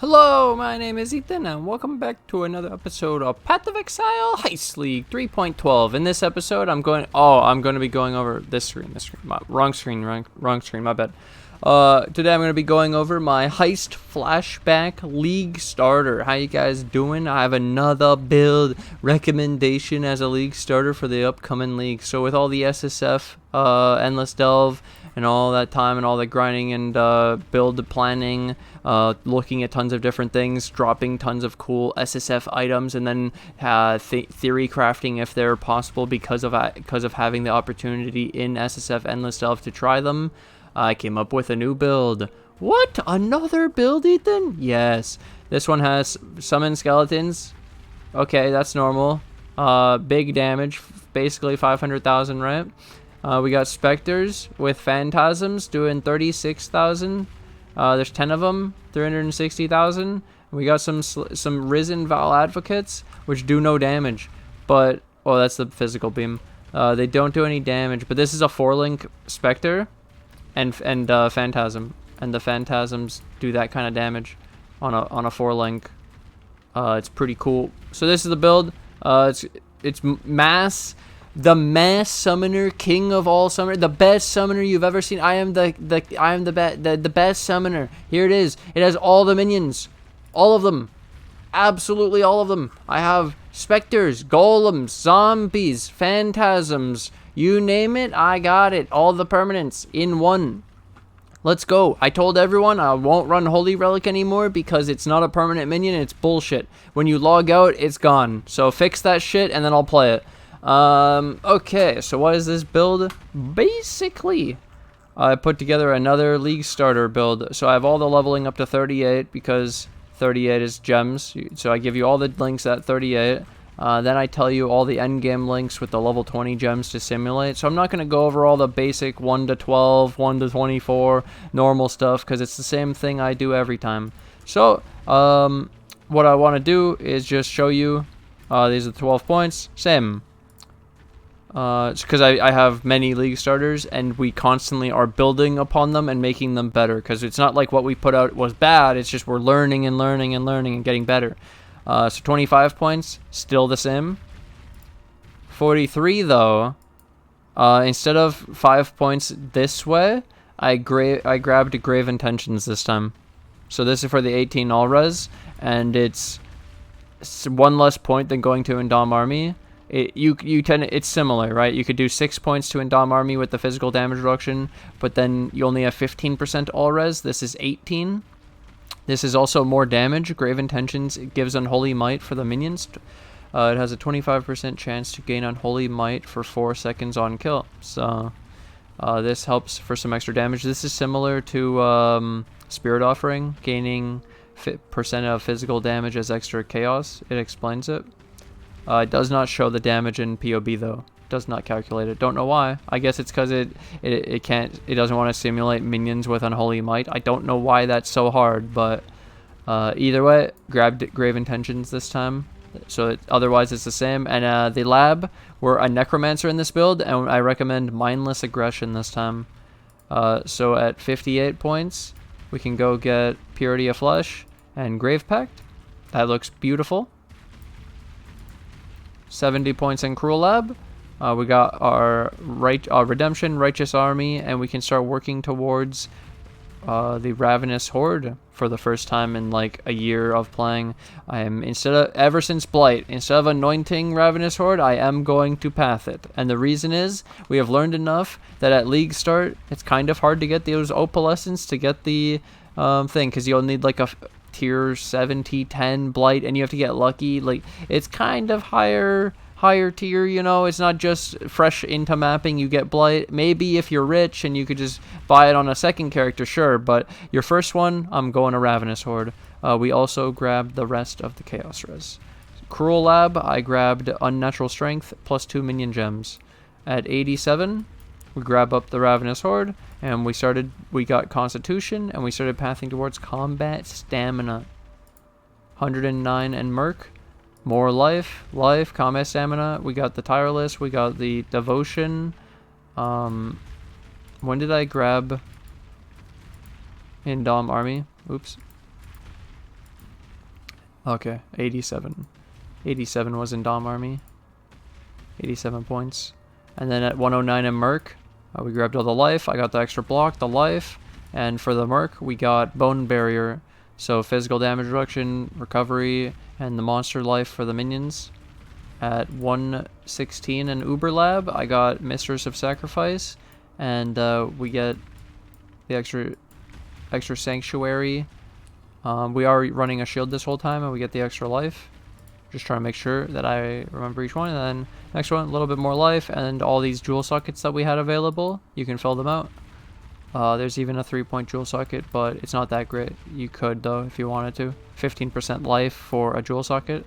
Hello, my name is Ethan, and welcome back to another episode of Path of Exile Heist League 3.12. In this episode, I'm going to be going over this screen. Wrong screen, my bad. Today I'm going to be going over my Heist Flashback League starter. How you guys doing? I have another build recommendation as a league starter for the upcoming league. So with all the SSF, Endless Delve, and all that time and all the grinding and build planning, looking at tons of different things, dropping tons of cool SSF items, and then theory crafting if they're possible because of having the opportunity in SSF Endless Delve to try them. I came up with a new build. What? Another build, Ethan? Yes. This one has summon skeletons. Okay, that's normal. Big damage, basically 500,000, right? We got specters with phantasms doing 36,000. There's 10 of them, 360,000. We got some risen Val advocates, which do no damage, but that's the physical beam. They don't do any damage, but this is a 4-link specter and phantasm, and the phantasms do that kind of damage on a 4-link. It's pretty cool. So this is the build. It's mass. The mass summoner, king of all summoner, the best summoner you've ever seen. I am the best summoner. Here it is. It has all the minions, all of them, absolutely all of them. I have specters, golems, zombies, phantasms, you name it, I got it. All the permanents in one. Let's go. I told everyone I won't run Holy Relic anymore because it's not a permanent minion. It's bullshit. When you log out, it's gone. So fix that shit and then I'll play it. Okay, so what is this build? Basically, I put together another league starter build. So I have all the leveling up to 38 because 38 is gems. So I give you all the links at 38. Then I tell you all the endgame links with the level 20 gems to simulate. So I'm not going to go over all the basic 1 to 12, 1 to 24 normal stuff because it's the same thing I do every time. So, what I want to do is just show you, these are the 12 points, same. Because I have many league starters and we constantly are building upon them and making them better, because it's not like what we put out was bad, it's just we're learning and learning and learning and getting better. So 25 points, still the same. 43 though, instead of 5 points this way, I grabbed Grave Intentions this time. So this is for the 18 all res, and it's 1 less point than going to Indom Army. It's similar, right? You could do 6 points to Indom Army with the physical damage reduction, but then you only have 15% all res. This is 18. This is also more damage. Grave Intentions, it gives Unholy Might for the minions. It has a 25% chance to gain Unholy Might for 4 seconds on kill. So this helps for some extra damage. This is similar to Spirit Offering, gaining percent of physical damage as extra chaos. It explains it. It does not show the damage in POB though. Does not calculate it. Don't know why. I guess it's because it doesn't want to simulate minions with Unholy Might. I don't know why that's so hard, but either way, grabbed Grave Intentions this time. So otherwise it's the same. And the lab, we're a Necromancer in this build, and I recommend Mindless Aggression this time. So at 58 points, we can go get Purity of Flesh and Grave Pact. That looks beautiful. 70 points in Cruel Lab. We got our Redemption, Righteous Army, and we can start working towards the Ravenous Horde for the first time in like a year of playing. Ever since Blight, instead of anointing Ravenous Horde, I am going to path it. And the reason is, we have learned enough that at League start, it's kind of hard to get those Opalescents to get the thing, because you'll need like a tier 70, 10 Blight, and you have to get lucky. Like, it's kind of higher tier, you know. It's not just fresh into mapping you get Blight. Maybe if you're rich and you could just buy it on a second character, sure, but your first one, I'm going to Ravenous Horde. We also grabbed the rest of the Chaos Res. Cruel Lab, I grabbed Unnatural Strength plus 2 minion gems. At 87, we grab up the Ravenous Horde, and we got Constitution, and we started pathing towards Combat Stamina. 109 and Merc. More life, combat stamina. We got the Tireless, we got the Devotion. When did I grab Indom Army? Oops. Okay, 87. 87 was in Dom Army. 87 points. And then at 109 in Merc, we grabbed all the life. I got the extra block, the life. And for the Merc, we got Bone Barrier. So physical damage reduction, recovery, and the monster life for the minions. At 116 in Uber Lab, I got Mistress of Sacrifice. And we get the extra Sanctuary. We are running a shield this whole time, and we get the extra life. Just trying to make sure that I remember each one. And then next one, a little bit more life, and all these jewel sockets that we had available, you can fill them out. There's even a 3-point jewel socket, but it's not that great. You could though if you wanted to. 15% life for a jewel socket.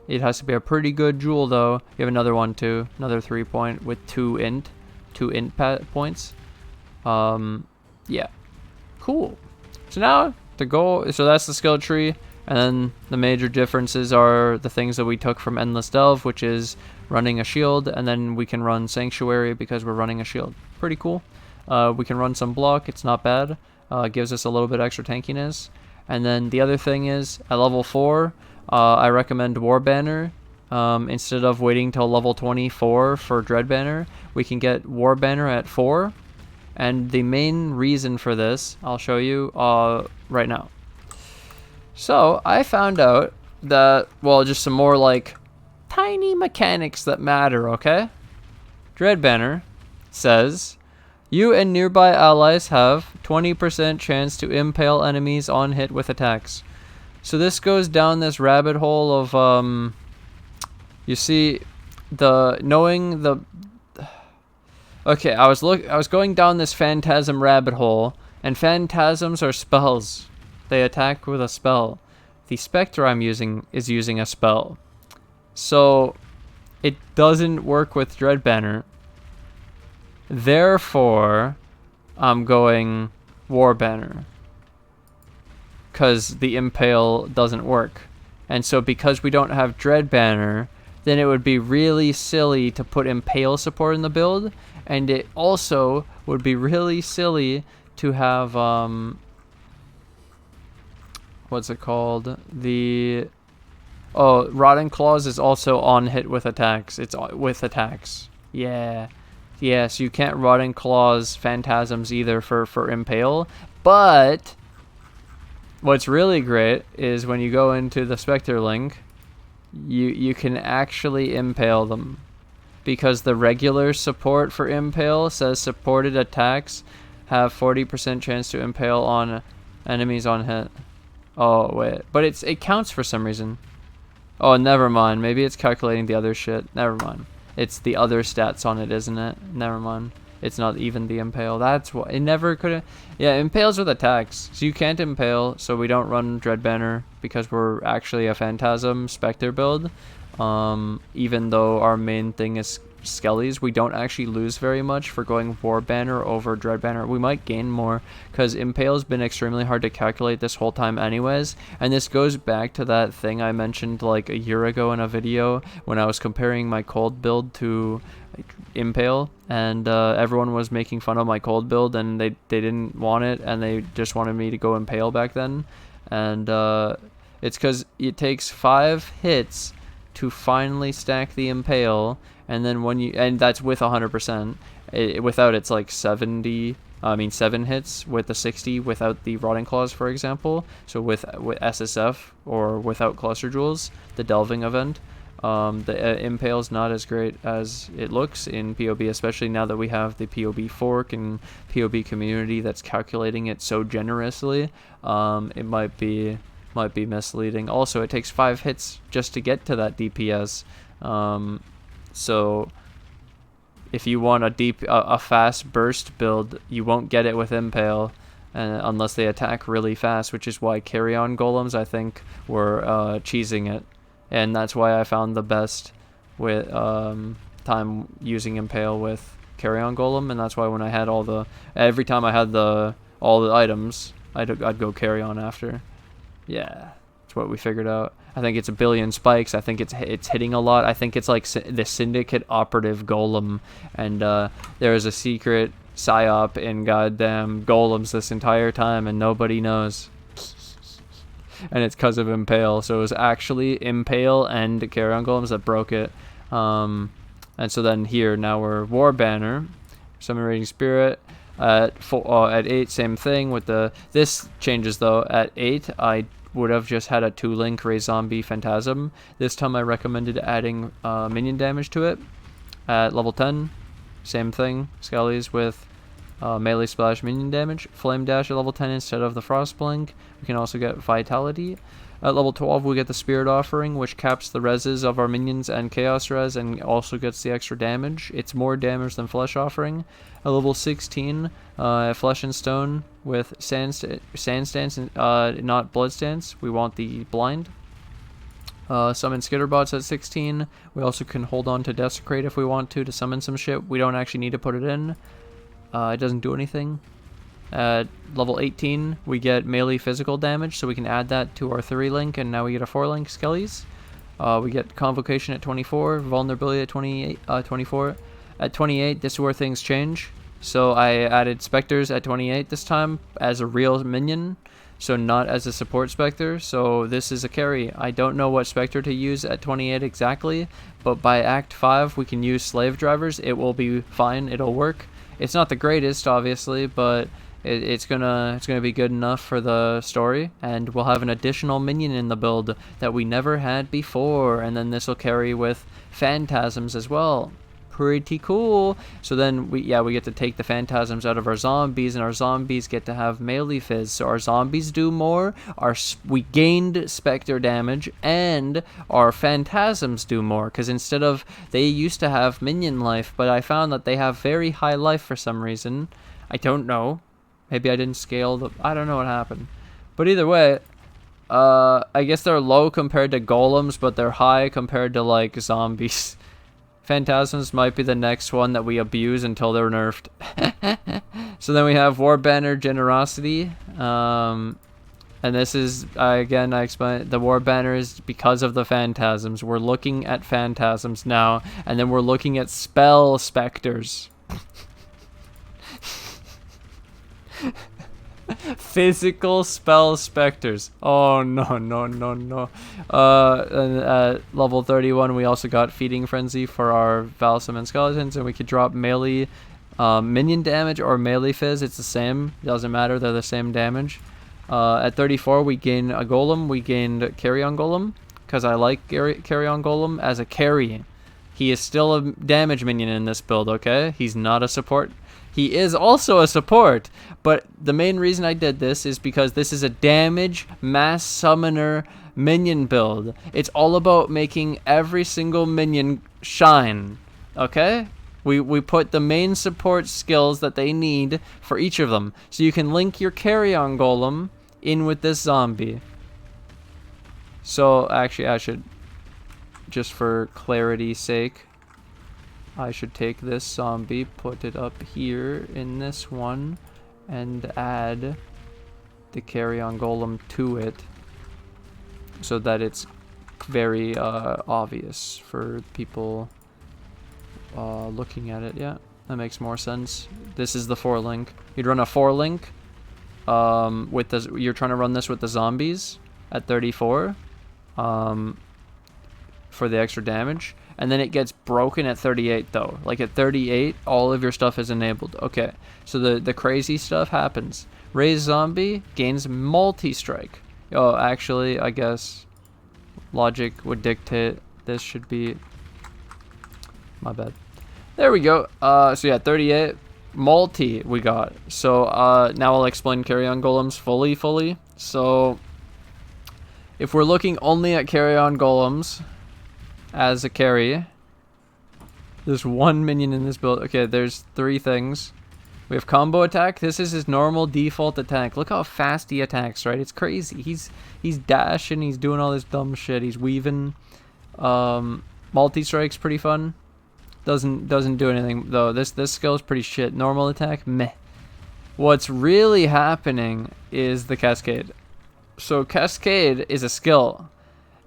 It has to be a pretty good jewel though. You have another one too, another 3-point with 2 int points. Yeah, cool. So now the goal. So that's the skill tree. And then the major differences are the things that we took from Endless Delve, which is running a shield, and then we can run Sanctuary because we're running a shield. Pretty cool. We can run some block, it's not bad. Gives us a little bit extra tankiness. And then the other thing is, at level 4, I recommend War Banner. Instead of waiting till level 24 for Dread Banner, we can get War Banner at 4. And the main reason for this, I'll show you right now. So, I found out that, well, just some more, like, tiny mechanics that matter, okay? Dread Banner says, you and nearby allies have 20% chance to impale enemies on hit with attacks. So this goes down this rabbit hole of, you see, okay, I was going down this phantasm rabbit hole, and phantasms are spells. They attack with a spell. The Spectre I'm using is using a spell. So, it doesn't work with Dread Banner. Therefore, I'm going War Banner. Because the Impale doesn't work. And so because we don't have Dread Banner, then it would be really silly to put Impale support in the build. And it also would be really silly to have, what's it called? Rotting Claws is also on hit with attacks. It's with attacks. Yeah. Yeah, so you can't Rotting Claws Phantasms either for Impale. But what's really great is when you go into the Spectre link, you can actually Impale them. Because the regular support for Impale says supported attacks have 40% chance to Impale on enemies on hit. Oh, wait. But it counts for some reason. Oh, never mind. Maybe it's calculating the other shit. Never mind. It's the other stats on it, isn't it? Never mind. It's not even the Impale. That's what... It never could have... Yeah, Impales with attacks. So you can't Impale, so we don't run Dread Banner because we're actually a Phantasm Spectre build. Even though our main thing is Skellies, we don't actually lose very much for going War Banner over Dread Banner. We might gain more because Impale's been extremely hard to calculate this whole time anyways, and this goes back to that thing I mentioned like a year ago in a video when I was comparing my cold build to Impale, and everyone was making fun of my cold build and they didn't want it and they just wanted me to go Impale back then, and it's because it takes 5 hits to finally stack the Impale, and then when you, and that's with 100%, without it's like 7 hits with the 60 without the Rotting Claws, for example. So with SSF or without Cluster Jewels, the Delving event, the Impale's not as great as it looks in POB, especially now that we have the POB fork and POB community that's calculating it so generously. It might be misleading. Also, it takes 5 hits just to get to that DPS. So if you want a fast burst build, you won't get it with Impale unless they attack really fast, which is why carry-on golems, I think, were cheesing it. And that's why I found the best with time using Impale with carry-on golem, and that's why when I had every time I had all the items, I'd go carry-on after. Yeah, that's what we figured out. I think it's 1 billion spikes. I think it's hitting a lot. I think it's like the Syndicate operative golem, and there is a secret psyop in goddamn golems this entire time, and nobody knows. and it's because of Impale. So it was actually Impale and Carry On Golems that broke it. And so then here, now we're War Banner, Summon Raging Spirit. At 8, same thing with the... This changes though. At 8, I would have just had a 2-link Raise Zombie Phantasm. This time I recommended adding minion damage to it. At level 10, same thing. Skellies with melee splash minion damage. Flame Dash at level 10 instead of the Frost Blink. We can also get Vitality. At level 12, we get the Spirit Offering, which caps the reses of our minions and Chaos Res, and also gets the extra damage. It's more damage than Flesh Offering. At level 16, Flesh and Stone with Sand Stance, not Blood Stance. We want the Blind. Summon Skitterbots at 16. We also can hold on to Desecrate if we want to summon some shit. We don't actually need to put it in. It doesn't do anything. At level 18, we get melee physical damage, so we can add that to our 3-link, and now we get a 4-link Skellies. We get Convocation at 24, Vulnerability at 24. At 28, this is where things change. So I added Spectres at 28 this time as a real minion, so not as a support Spectre. So this is a carry. I don't know what Spectre to use at 28 exactly, but by Act 5, we can use Slave Drivers. It will be fine. It'll work. It's not the greatest, obviously, but it's gonna be good enough for the story, and we'll have an additional minion in the build that we never had before, and then this will carry with Phantasms as well. Pretty cool. So then we get to take the Phantasms out of our zombies, and our zombies get to have melee fizz. So our zombies do more. We gained Spectre damage, and our Phantasms do more, because instead of, they used to have minion life, but I found that they have very high life for some reason. I don't know. Maybe I didn't scale I don't know what happened. But either way, I guess they're low compared to golems, but they're high compared to, like, zombies. Phantasms might be the next one that we abuse until they're nerfed. So then we have War Banner Generosity. And this is, again, I explained, the War Banner is because of the Phantasms. We're looking at Phantasms now, and then we're looking at Spell Specters. Physical Spell Specters. Oh no, no, no, no. And at level 31 we also got Feeding Frenzy for our Valsummon Skeletons, and we could drop melee minion damage or melee fizz. It's the same, doesn't matter, they're the same damage. At 34 we gain a golem. We gained Carry On Golem because I like Carry On Golem as a carry. He is still a damage minion in this build, okay? He's not a support. He is also a support, but the main reason I did this is because this is a damage mass summoner minion build. It's all about making every single minion shine, okay? We put the main support skills that they need for each of them. So you can link your Carry On Golem in with this zombie. So actually I should, just for clarity's sake, I should take this zombie, put it up here in this one, and add the Carry On Golem to it, so that it's very obvious for people looking at it. Yeah, that makes more sense. This is the 4-link. You'd run a 4-link with the, you're trying to run this with the zombies at 34 for the extra damage. And then it gets broken at 38 though. Like at 38, all of your stuff is enabled. Okay, so the crazy stuff happens. Raise Zombie gains multi-strike. Oh, actually, I guess logic would dictate this should be... My bad. There we go. So yeah, 38. Multi we got. So now I'll explain Carry On Golems fully. So if we're looking only at Carry On Golems as a carry, there's one minion in this build. Okay, there's 3 things. We have combo attack. This is his normal default attack. Look how fast he attacks, right? It's crazy. He's dashing, he's doing all this dumb shit, he's weaving. Multi-strike's pretty fun. Doesn't do anything though. This skill is pretty shit. Normal attack, meh. What's really happening is the Cascade. So Cascade is a skill,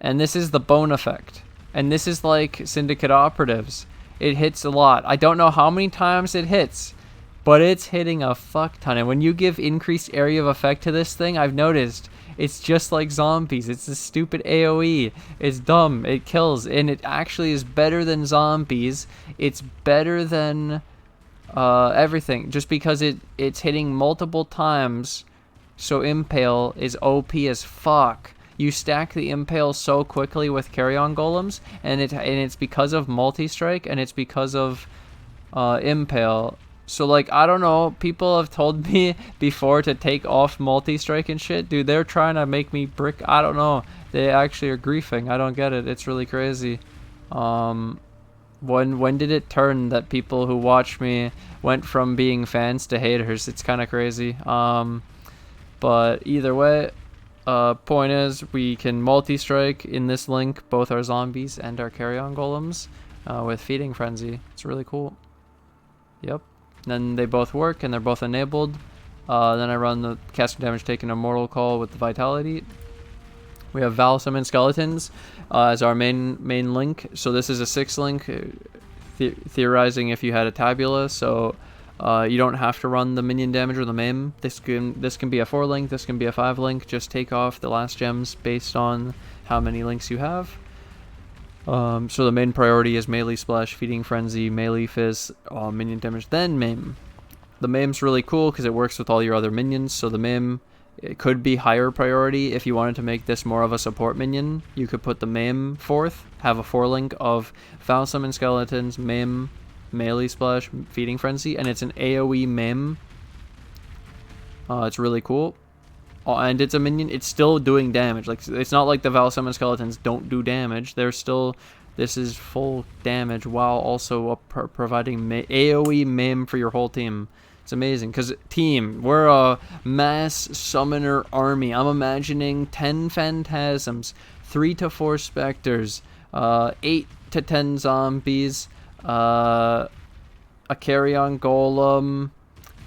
and this is the bone effect. And this is like Syndicate Operatives. It hits a lot. I don't know how many times it hits, but it's hitting a fuck ton. And when you give increased area of effect to this thing, I've noticed It's just like zombies. It's a stupid AoE. It's dumb. It kills, and it actually is better than zombies. It's better than everything, just because it's hitting multiple times. So Impale is OP as fuck. You stack the Impale so quickly with carry-on golems, and it's because of multi-strike, and it's because of Impale. So, like, I don't know, people have told me before to take off multi-strike and shit. Dude, they're trying to make me brick. I don't know. They actually are griefing. I don't get it. It's really crazy. When did it turn that people who watch me went from being fans to haters? It's kind of crazy. But either way, point is, we can multi-strike in this link both our zombies and our carry-on golems with Feeding Frenzy. It's really cool. Yep. Then they both work and they're both enabled. Then I run the casting damage taken Immortal Call with the Vitality. We have Val Summon Skeletons as our main link. So this is a 6 link, theorizing if you had a Tabula. So you don't have to run the minion damage or the MAME. This can be a 4 link, this can be a 5 link. Just take off the last gems based on how many links you have. So the main priority is Melee Splash, Feeding Frenzy, Melee Fizz, minion damage, then MAME. The MAME's really cool because it works with all your other minions. So the MAME, it could be higher priority if you wanted to make this more of a support minion. You could put the MAME 4th, have a 4 link of Foul Summon Skeletons, MAME, Melee Splash, Feeding Frenzy, and it's an AoE MAME. It's really cool. And it's a minion. It's still doing damage. Like, it's not like the Val Summon Skeletons don't do damage. They're still... This is full damage while also providing AoE MAME for your whole team. It's amazing, because team, we're a mass summoner army. I'm imagining 10 Phantasms, 3 to 4 Spectres, 8 to 10 Zombies, a carry-on Golem,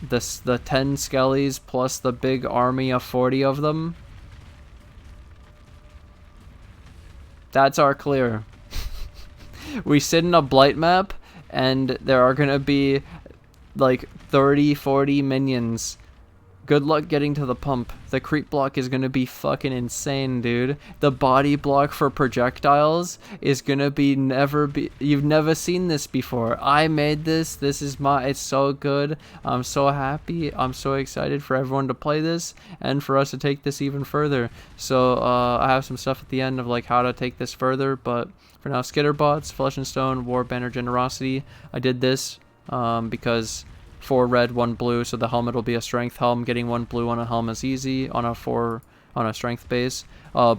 the 10 Skellies, plus the big army of 40 of them. That's our clear. We sit in a blight map, and there are going to be like 30-40 minions. Good luck getting to the pump. The creep block is gonna be fucking insane, dude. The body block for projectiles is gonna be you've never seen this before. I made this. This is it's so good. I'm so happy. I'm so excited for everyone to play this and for us to take this even further. So I have some stuff at the end of like how to take this further, but for now, Skitterbots, Flesh and Stone, War Banner, Generosity. I did this because 4 red, 1 blue, so the helmet will be a strength helm. Getting 1 blue on a helm is easy on a strength base.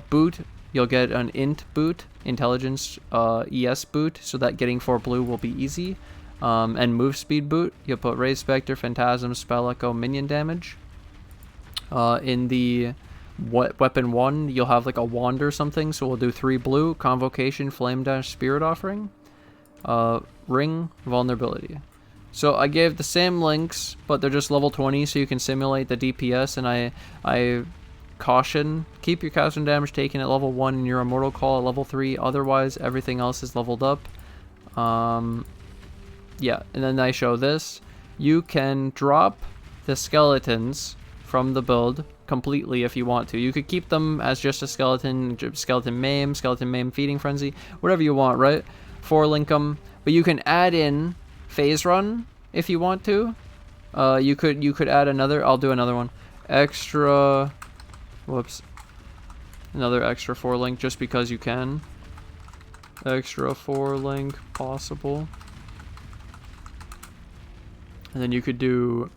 Boot, you'll get an int boot, intelligence ES boot, so that getting 4 blue will be easy. And move speed boot, you'll put Ray Spectre, Phantasm, Spell Echo, minion damage. In the weapon 1, you'll have like a wand or something, so we'll do 3 blue, Convocation, Flame Dash, Spirit Offering. Ring, vulnerability. So I gave the same links, but they're just level 20, so you can simulate the DPS, and I caution, keep your casting damage taken at level 1 and your Immortal Call at level 3, otherwise everything else is leveled up. Yeah, and then I show this. You can drop the skeletons from the build completely if you want to. You could keep them as just a skeleton MAME, Feeding Frenzy, whatever you want, right? 4 link them, but you can add in Phase Run if you want to. You could add another. I'll do another one. Extra. Whoops. Another extra 4 link just because you can. Extra 4 link possible. And then you could do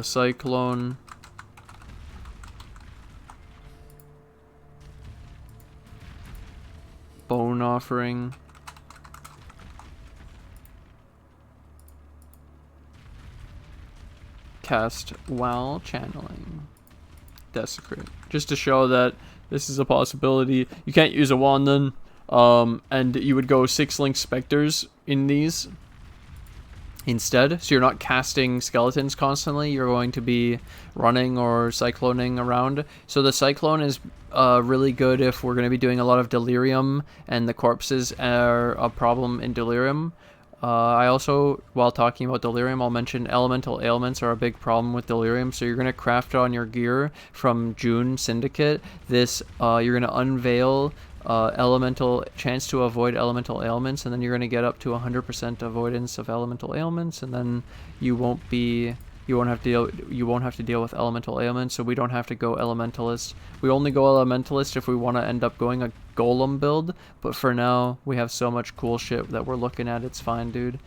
Cyclone. Bone Offering. Cast while channeling. Desecrate. Just to show that this is a possibility. You can't use a wand then. And you would go 6 link specters in these instead. So you're not casting skeletons constantly. You're going to be running or cycloning around. So the cyclone is really good if we're going to be doing a lot of delirium and the corpses are a problem in delirium. I also, while talking about delirium, I'll mention elemental ailments are a big problem with delirium. So you're gonna craft it on your gear from June Syndicate. This you're gonna unveil elemental chance to avoid elemental ailments, and then you're gonna get up to 100% avoidance of elemental ailments, and then you won't have to deal with elemental ailments. So we don't have to go elementalist. We only go elementalist if we want to end up going a golem build, but for now we have so much cool shit that we're looking at. It's fine, dude.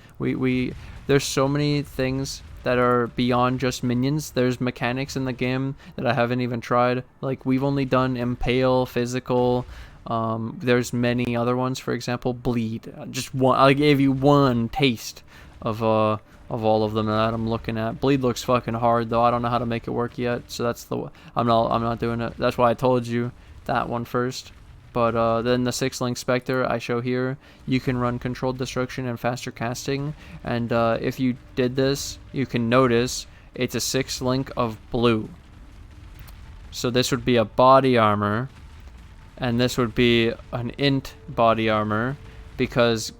There's so many things that are beyond just minions. There's mechanics in the game that I haven't even tried. Like, we've only done impale, physical. There's many other ones. For example, bleed. Just one. I gave you one taste of all of them that I'm looking at. Bleed looks fucking hard though. I don't know how to make it work yet, so that's I'm not doing it. That's why I told you that one first. But then the 6-link Spectre I show here, you can run controlled destruction and faster casting, and if you did this, you can notice it's a 6-link of blue. So this would be a body armor, and this would be an int body armor, because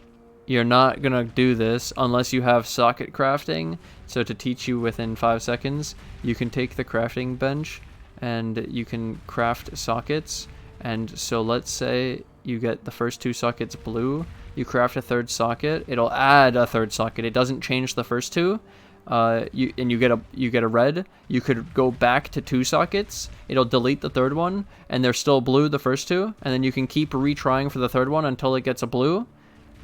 you're not gonna do this unless you have socket crafting. So to teach you within 5 seconds, you can take the crafting bench and you can craft sockets. And so let's say you get the first 2 sockets blue, you craft a 3rd socket, it'll add a 3rd socket. It doesn't change the first 2. You get a red. You could go back to 2 sockets. It'll delete the 3rd one, and they're still blue the first 2, and then you can keep retrying for the 3rd one until it gets a blue.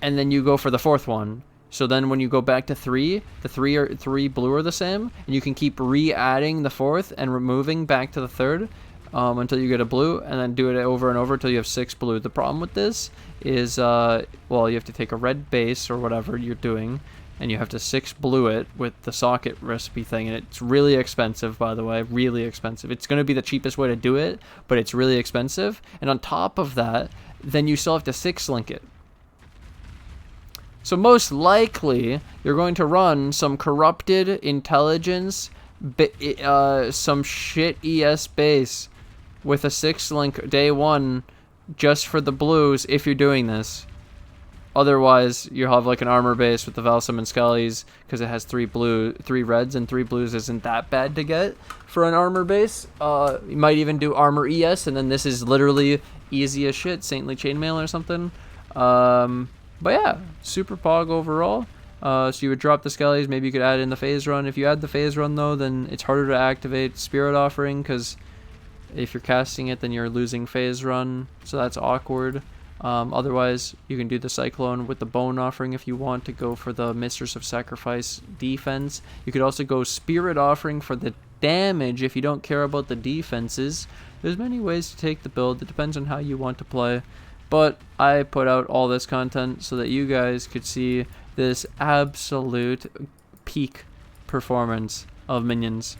And then you go for the 4th one. So then when you go back to 3, the 3 blue are the same, and you can keep re-adding the 4th and removing back to the 3rd until you get a blue, and then do it over and over until you have 6 blue. The problem with this is, well, you have to take a red base or whatever you're doing, and you have to 6 blue it with the socket recipe thing, and it's really expensive, by the way, really expensive. It's going to be the cheapest way to do it, but it's really expensive. And on top of that, then you still have to 6-link it. So most likely, you're going to run some corrupted intelligence, some shit ES base with a 6-link day 1 just for the blues if you're doing this. Otherwise, you'll have like an armor base with the Valsam and Skellies, because it has 3 reds, and 3 blues isn't that bad to get for an armor base. You might even do armor ES, and then this is literally easy as shit, Saintly Chainmail or something. But yeah, super pog overall. So you would drop the Skellies, maybe you could add in the phase run. If you add the phase run though, then it's harder to activate Spirit Offering, because if you're casting it, then you're losing phase run, so that's awkward. Otherwise, you can do the Cyclone with the Bone Offering if you want to go for the Mistress of Sacrifice defense. You could also go Spirit Offering for the damage if you don't care about the defenses. There's many ways to take the build. It depends on how you want to play. But I put out all this content so that you guys could see this absolute peak performance of minions.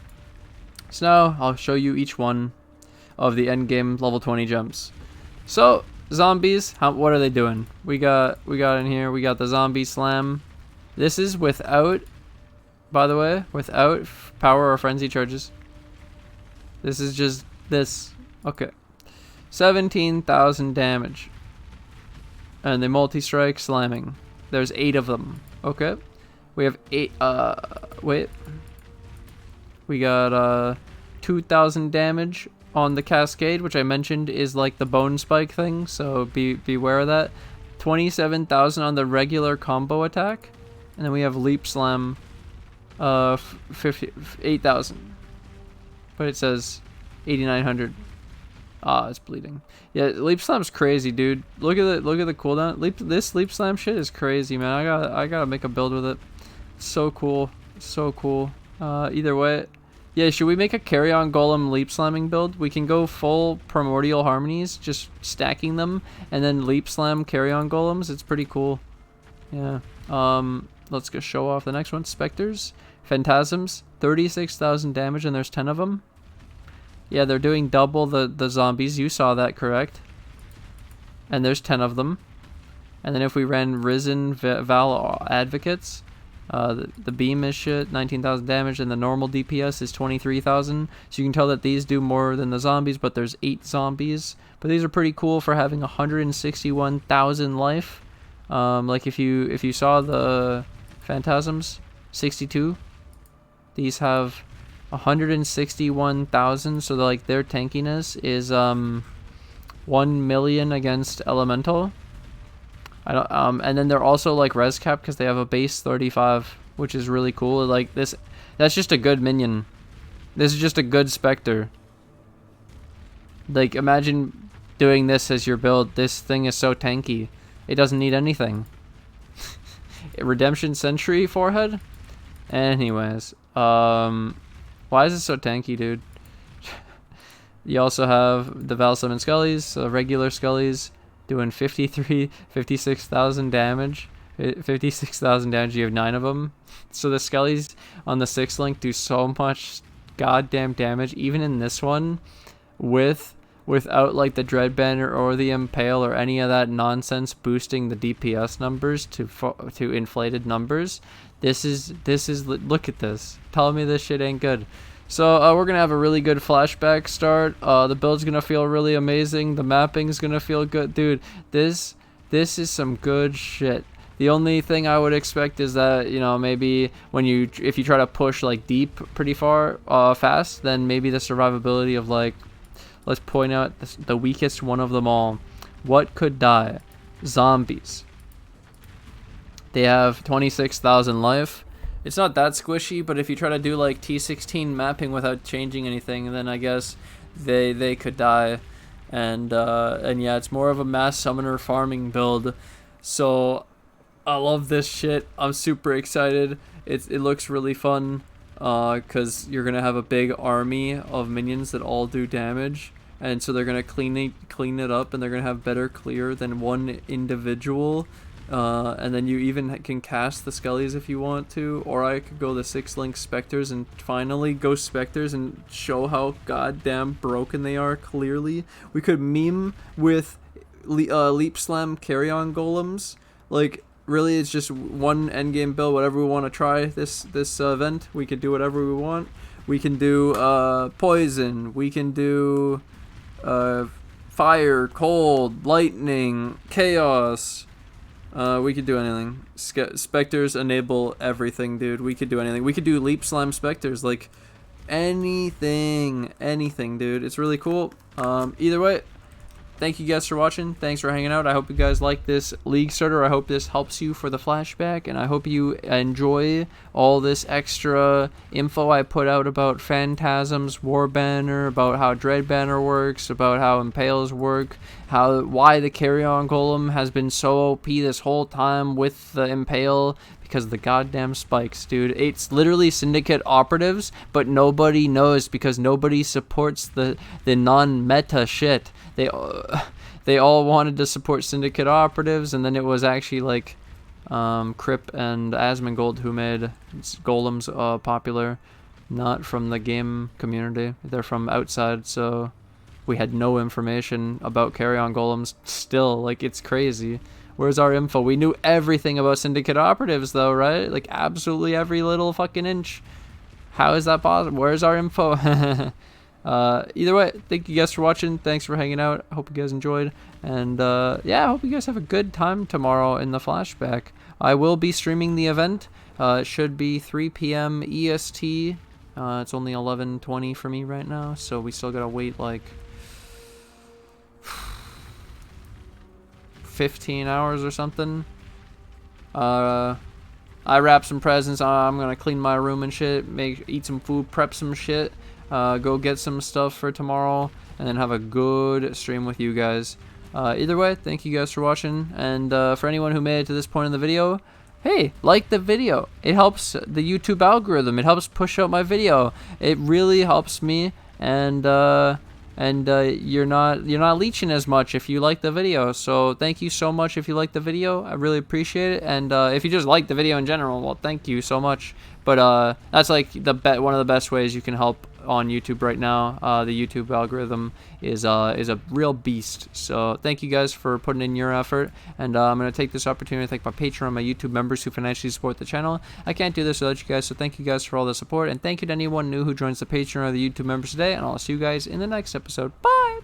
So now I'll show you each one of the endgame level 20 gems. So zombies, what are they doing? We got in here, we got the zombie slam. This is without, by the way, without power or frenzy charges. This is just this. Okay. 17,000 damage. And the multi-strike slamming. There's 8 of them. Okay. We have 8, wait. We got 2,000 damage on the cascade, which I mentioned is like the bone spike thing, so beware of that. 27,000 on the regular combo attack. And then we have leap slam 8,000. But it says 8,900. Ah, it's bleeding. Yeah, leap slam's crazy, dude. Look at the cooldown. This leap slam shit is crazy, man. I gotta make a build with it. It's so cool, so cool. Either way, yeah. Should we make a carry-on golem leap slamming build? We can go full primordial harmonies, just stacking them, and then leap slam carry-on golems. It's pretty cool. Yeah. Let's go show off the next one. Spectres, phantasms, 36,000 damage, and there's 10 of them. Yeah, they're doing double the zombies. You saw that, correct? And there's 10 of them. And then if we ran Risen Val Advocates, the beam is shit, 19,000 damage, and the normal DPS is 23,000. So you can tell that these do more than the zombies, but there's 8 zombies. But these are pretty cool for having 161,000 life. Like if you saw the Phantasms 62, these have 161,000, so like their tankiness is 1 million against elemental. I don't and then they're also like res cap because they have a base 35, which is really cool. Like this, that's just a good minion. This is just a good Spectre. Like imagine doing this as your build. This thing is so tanky. It doesn't need anything. Redemption Sentry forehead. Anyways, why is it so tanky, dude? You also have the Val 7 Scullies, regular Scullies, doing 56,000 damage. 56,000 damage, you have 9 of them. So the Scullies on the 6th link do so much goddamn damage, even in this one, without like the Dread Banner or the Impale or any of that nonsense boosting the DPS numbers to inflated numbers. This is look at this. Tell me this shit ain't good. So we're gonna have a really good flashback start. The build's gonna feel really amazing. The mapping's gonna feel good, dude. This is some good shit. The only thing I would expect is that, you know, maybe if you try to push like deep pretty far fast, then maybe the survivability of like, let's point out the weakest one of them all. What could die? Zombies. They have 26,000 life. It's not that squishy, but if you try to do like T16 mapping without changing anything, then I guess they could die. And yeah, it's more of a mass summoner farming build. So I love this shit. I'm super excited. It looks really fun because you're gonna have a big army of minions that all do damage, and so they're gonna clean it up, and they're gonna have better clear than one individual. And then you even can cast the Skellies if you want to, or I could go the 6 link Spectres and finally go Spectres and show how goddamn broken they are. Clearly, we could meme with Leap Slam Carry-On Golems. Like, really, it's just one endgame build. Whatever we want to try this event, we could do whatever we want. We can do poison. We can do fire, cold, lightning, chaos. We could do anything. Spectres enable everything, dude. We could do anything. We could do Leap Slam Spectres, like anything, dude. It's really cool. Either way, thank you guys for watching. Thanks for hanging out. I hope you guys like this League starter. I hope this helps you for the flashback, and I hope you enjoy all this extra info I put out about Phantasms, War Banner, about how Dread Banner works, about how Impales work, why the Carry-On Golem has been so OP this whole time with the Impale, because of the goddamn spikes, dude. It's literally Syndicate operatives, but nobody knows because nobody supports the non-meta shit. They all wanted to support Syndicate operatives, and then it was actually like Crip and Asmongold who made golems popular, not from the game community. They're from outside, so we had no information about Carry-On Golems still. Like, it's crazy. Where's our info? We knew everything about Syndicate operatives, though, right? Like, absolutely every little fucking inch. How is that possible? Where's our info? Either way, thank you guys for watching. Thanks for hanging out. I hope you guys enjoyed. And, yeah, I hope you guys have a good time tomorrow in the flashback. I will be streaming the event. It should be 3 p.m. EST. It's only 11:20 for me right now, so we still gotta wait, like 15 hours or something. I wrap some presents. I'm gonna clean my room and shit, eat some food, prep some shit, go get some stuff for tomorrow, and then have a good stream with you guys. Either way, thank you guys for watching, and for anyone who made it to this point in the video, hey, like the video. It helps the YouTube algorithm. It helps push out my video. It really helps me, and you're not leeching as much if you like the video. So thank you so much if you like the video. I really appreciate it. And if you just like the video in general, well, thank you so much. But that's like one of the best ways you can help on YouTube right now. The YouTube algorithm is a real beast. So thank you guys for putting in your effort. And I'm gonna take this opportunity to thank my Patreon and my YouTube members who financially support the channel. I can't do this without you guys. So thank you guys for all the support, and thank you to anyone new who joins the Patreon or the YouTube members today. And I'll see you guys in the next episode. Bye.